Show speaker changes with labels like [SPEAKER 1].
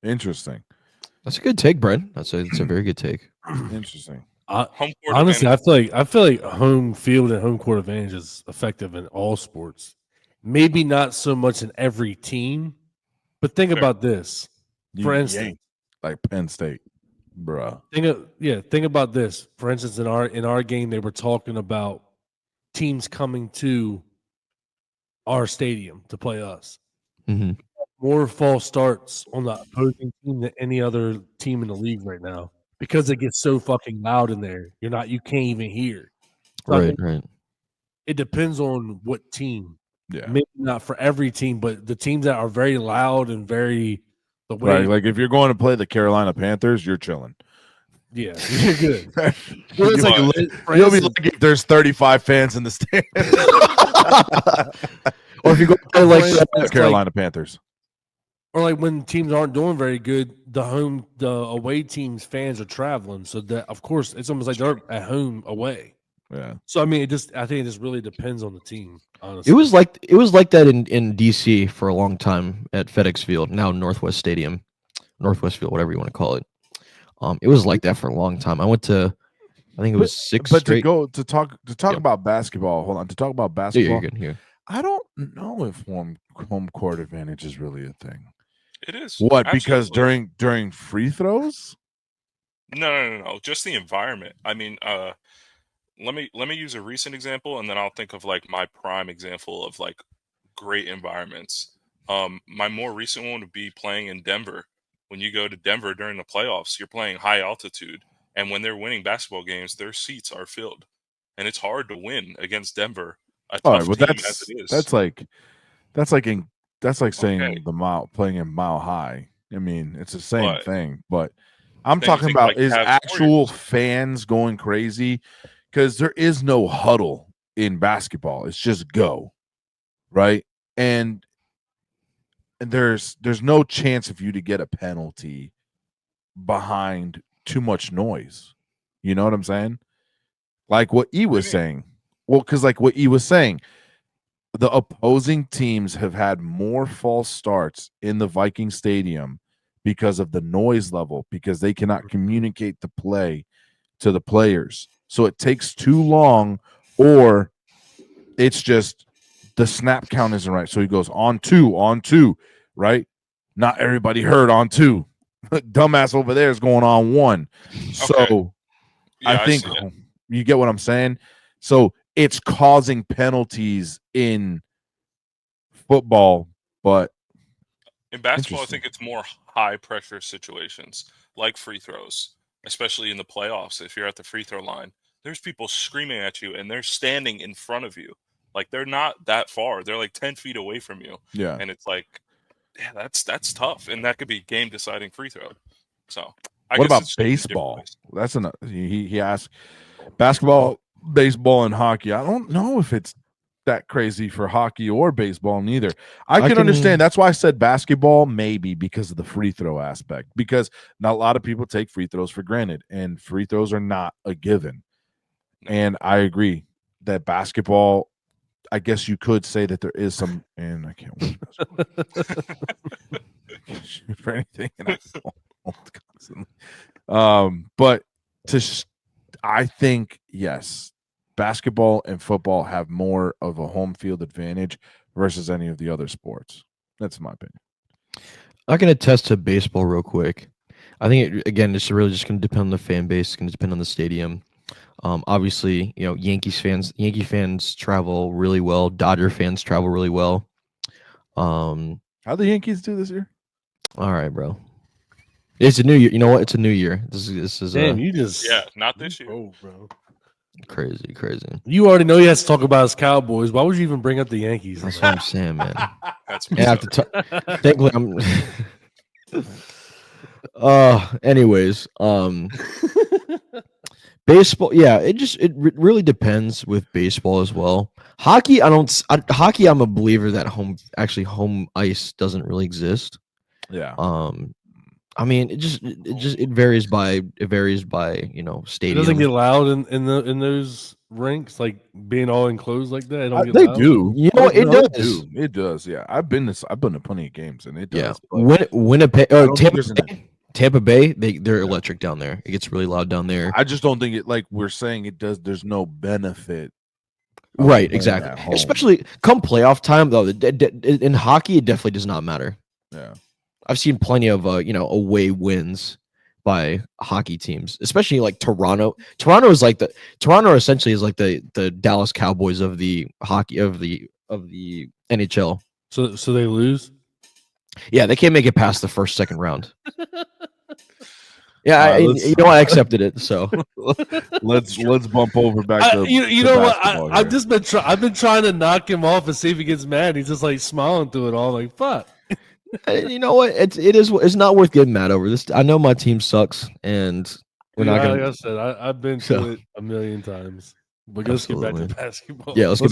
[SPEAKER 1] Interesting.
[SPEAKER 2] That's a good take, Brent. It's a very good take.
[SPEAKER 1] Interesting.
[SPEAKER 3] Home court
[SPEAKER 4] Honestly,
[SPEAKER 3] advantage.
[SPEAKER 4] I feel like home field and home court advantage is effective in all sports. Maybe not so much in every team, but think
[SPEAKER 3] Fair.
[SPEAKER 4] about this. For
[SPEAKER 1] You
[SPEAKER 4] instance,
[SPEAKER 1] yanked like Penn State, bruh.
[SPEAKER 4] think about this. For instance, in our game, they were talking about teams coming to our stadium to play us.
[SPEAKER 2] Mm-hmm.
[SPEAKER 4] More false starts on the opposing team than any other team in the league right now because it gets so fucking loud in there. You can't even hear. So I
[SPEAKER 2] Right,
[SPEAKER 4] think
[SPEAKER 2] right.
[SPEAKER 4] it depends on what team.
[SPEAKER 1] Yeah.
[SPEAKER 4] Maybe not for every team, but the teams that are very loud and very the way.
[SPEAKER 1] Right. Like if you're going to play the Carolina Panthers, you're chilling.
[SPEAKER 4] Yeah, you're good. Well,
[SPEAKER 1] you'll,
[SPEAKER 4] it's
[SPEAKER 1] be,
[SPEAKER 4] like, for
[SPEAKER 1] you'll be
[SPEAKER 4] instance,
[SPEAKER 1] lucky if there's 35 fans in the stand.
[SPEAKER 2] Or if you go play
[SPEAKER 4] for
[SPEAKER 2] like
[SPEAKER 4] instance,
[SPEAKER 1] the Carolina Panthers.
[SPEAKER 4] or like when teams aren't doing very good, the away teams fans are traveling, so that of course it's almost like they're at home away.
[SPEAKER 1] Yeah.
[SPEAKER 4] So I mean, I think it just really depends on the team. Honestly,
[SPEAKER 2] it was like that in DC for a long time at FedEx Field, now Northwest Stadium, Northwest Field, whatever you want to call it. It was like that for a long time. I went to, I think it was six
[SPEAKER 1] But
[SPEAKER 2] straight.
[SPEAKER 1] to talk about basketball. Hold on, to talk about
[SPEAKER 2] Yeah,
[SPEAKER 1] basketball.
[SPEAKER 2] you're good here.
[SPEAKER 1] I don't know if home court advantage is really a thing.
[SPEAKER 3] It is.
[SPEAKER 1] What?
[SPEAKER 3] Absolutely.
[SPEAKER 1] Because during free throws?
[SPEAKER 3] No. Just the environment. I mean, let me use a recent example, and then I'll think of like my prime example of like great environments. My more recent one would be playing in Denver. When you go to Denver during the playoffs, you're playing high altitude, and when they're winning basketball games, their seats are filled, and it's hard to win against Denver. A
[SPEAKER 1] All
[SPEAKER 3] tough
[SPEAKER 1] right, well
[SPEAKER 3] team as it is.
[SPEAKER 1] that's like saying
[SPEAKER 3] Okay.
[SPEAKER 1] playing in Mile High. I mean, it's the same
[SPEAKER 3] But
[SPEAKER 1] thing, but I'm
[SPEAKER 3] then you
[SPEAKER 1] talking
[SPEAKER 3] think
[SPEAKER 1] about
[SPEAKER 3] like
[SPEAKER 1] is
[SPEAKER 3] Cavs
[SPEAKER 1] actual
[SPEAKER 3] Warriors.
[SPEAKER 1] fans going crazy because there is no huddle in basketball. It's just go, right? And there's no chance of you to get a penalty behind too much noise. You know what I'm saying? Like what E was saying. Well, because like what E was saying, the opposing teams have had more false starts in the Viking Stadium because of the noise level, because they cannot communicate the play to the players. So it takes too long, or it's just the snap count isn't right. So he goes on two, right? Not everybody heard on two. Dumbass over there is going on one. So
[SPEAKER 3] Okay. Yeah,
[SPEAKER 1] I think
[SPEAKER 3] see it.
[SPEAKER 1] you get what I'm saying. So it's causing penalties in football, but
[SPEAKER 3] In basketball, I
[SPEAKER 1] Interesting.
[SPEAKER 3] think it's more high pressure situations like free throws, especially in the playoffs. If you're at the free throw line, there's people screaming at you and they're standing in front of you. Like they're not that far. They're like 10 feet away from you.
[SPEAKER 1] yeah.
[SPEAKER 3] And it's like, yeah, that's tough. And that could be game deciding free throw. So I
[SPEAKER 1] What
[SPEAKER 3] guess
[SPEAKER 1] about
[SPEAKER 3] it's just in different
[SPEAKER 1] baseball?
[SPEAKER 3] ways.
[SPEAKER 1] That's another. He asked basketball, baseball, and hockey. I don't know if it's that crazy for hockey or baseball neither. I can understand. That's why I said basketball maybe because of the free throw aspect, because not a lot of people take free throws for granted, and free throws are not a given.
[SPEAKER 3] No.
[SPEAKER 1] And I agree that basketball, I guess you could say that there is some, and I can't watch basketball. Shoot for anything, and I don't constantly. But I think yes, basketball and football have more of a home field advantage versus any of the other sports. That's my opinion.
[SPEAKER 2] I can attest to baseball real quick. I think again, it's really just going to depend on the fan base. It's going to depend on the stadium. Obviously, Yankee fans travel really well. Dodger fans travel really well.
[SPEAKER 1] How the Yankees do this year?
[SPEAKER 2] All right, bro. It's a new year. You know what? It's a new year. This is
[SPEAKER 4] damn, you just
[SPEAKER 3] not this year.
[SPEAKER 4] Oh, bro.
[SPEAKER 2] crazy.
[SPEAKER 4] You already know he has to talk about his Cowboys. Why would you even bring up the Yankees?
[SPEAKER 2] That's what I'm saying, man.
[SPEAKER 3] That's
[SPEAKER 2] I have
[SPEAKER 3] messed
[SPEAKER 2] to
[SPEAKER 3] up.
[SPEAKER 2] thankfully I'm anyways, baseball, yeah, it really depends with baseball as well. Hockey, hockey I'm a believer that home ice doesn't really exist.
[SPEAKER 1] Yeah.
[SPEAKER 2] I mean, it varies by
[SPEAKER 4] It
[SPEAKER 2] stadium.
[SPEAKER 4] doesn't get loud in those rinks, like being all enclosed like that? They don't get
[SPEAKER 1] They
[SPEAKER 4] loud?
[SPEAKER 1] do.
[SPEAKER 2] You know what? It
[SPEAKER 1] No,
[SPEAKER 2] does.
[SPEAKER 1] It does. Yeah, I've been to plenty of games, and it
[SPEAKER 2] Yeah.
[SPEAKER 1] does. but
[SPEAKER 2] Winnipeg,
[SPEAKER 1] I don't think there's
[SPEAKER 2] Tampa Bay, they're electric down there. It gets really loud down there.
[SPEAKER 1] I just don't think it. Like we're saying, it does. There's no benefit. of
[SPEAKER 2] Right,
[SPEAKER 1] playing
[SPEAKER 2] exactly.
[SPEAKER 1] at home.
[SPEAKER 2] Especially come playoff time, though. In hockey, it definitely does not matter.
[SPEAKER 1] Yeah.
[SPEAKER 2] I've seen plenty of away wins by hockey teams, especially like Toronto. Toronto essentially is like the Dallas Cowboys of the hockey of the NHL.
[SPEAKER 4] So they lose.
[SPEAKER 2] Yeah, they can't make it past the second round. Yeah,
[SPEAKER 1] Let's-
[SPEAKER 2] I accepted it. So
[SPEAKER 1] Let's bump over back to
[SPEAKER 4] You
[SPEAKER 1] to
[SPEAKER 4] know what?
[SPEAKER 1] basketball
[SPEAKER 4] I've
[SPEAKER 1] here.
[SPEAKER 4] just been I've been trying to knock him off and see if he gets mad. He's just like smiling through it all, like fuck.
[SPEAKER 2] you know what? It's not worth getting mad over this. I know my team sucks, and we're not
[SPEAKER 4] Like
[SPEAKER 2] gonna.
[SPEAKER 4] I said, I've been
[SPEAKER 2] So-
[SPEAKER 4] through it a million times. But let's get back to
[SPEAKER 2] Absolutely.
[SPEAKER 4] basketball.
[SPEAKER 2] Yeah, let's get